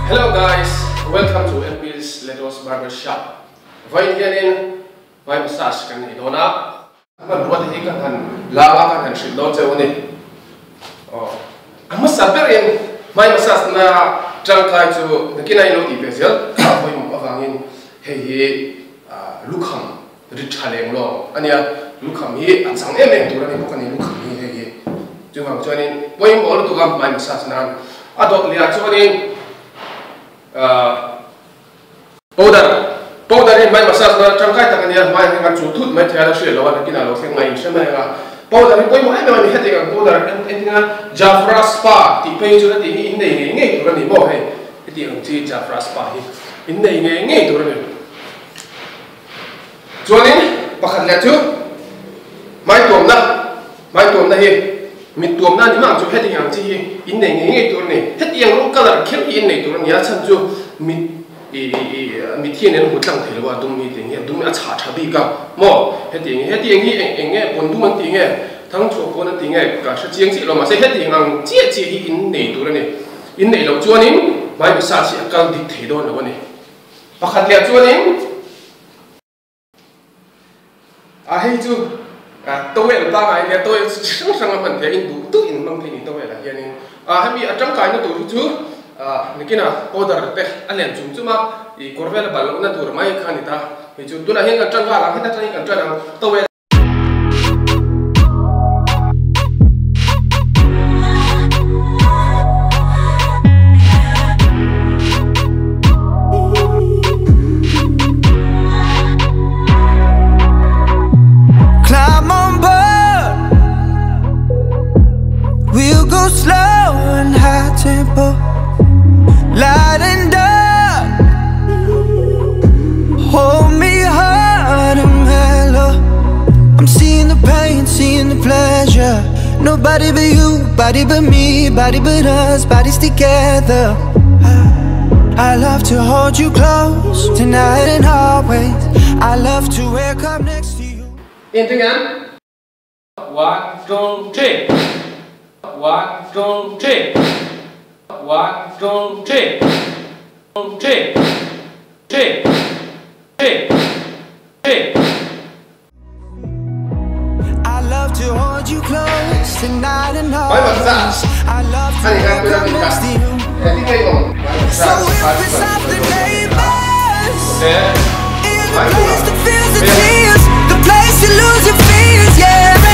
Hello guys, welcome to LP's Letos Barber Shop. Vai hianin vai massage kan idona. Man buat hi kan han lawa kan han shilo chewni. Oh. Amma saberin mai massage na trangkai chu nakinai lo ti pesel. Vai mo awangin hei lukham richaleng lo. Ania lukham hi ansang emeng turani pokani lukham hi hei. Jumang chuanin vai mo lo tukam mai massage na adot lia chuanin powder in my massage na trangkai takania mai nga chutut mai thela shre lawan kina lo se ngai shema nga powder ni poi mai mai hete ga powder entinga Jafra Spa ti pei chu na ti in nei nge to ni bo he ti ang chi Jafra Spa hi in nei nge to ni chuanin pakhat la chu mai tom na hi mit tom na ni ma chu hete ang chi in nei nge to ni hete ang ro color khel in nei to ni ya chan chu mit thiên nên một lần thấy là đúng như thế này đúng là chả chả bị cả mò hết tiếng hi nghe bốn đúng anh tiếng nghe thằng chỗ bốn anh tiếng nghe cả sự chiến sĩ rồi mà sẽ hết tiếng rằng chia hi in này tụi này in này lâu chưa nín mai bị sa chỉ càng đi thấy đó là này bắt khát liệt chưa nín hay chú tôi là ta cái này tôi sẵn sàng mình thấy in đủ tự in mang thấy in tôi là hiện nay hay bị trong cái nó tụi chú nikina powder te alen chum chuma I korvel balong na tur mai khanita hi chu tuna hen kan tang wala heta tang kan tang towe climb on board, we'll go slow and high tempo, light and dark, hold me hard and mellow. I'm seeing the pain, seeing the pleasure. Nobody but you, body but me, body but us, bodies together. I love to hold you close, tonight and always. I love to wake up next to you. In tiếng Anh 1, 2, 3 1, 2, 3 1, 2, 3 3 3 3 3 I love to hold you close tonight and always. I love to wake up next to you. So if it's not the neighbors, in the place that feels the tears, the place you lose your fears, yeah.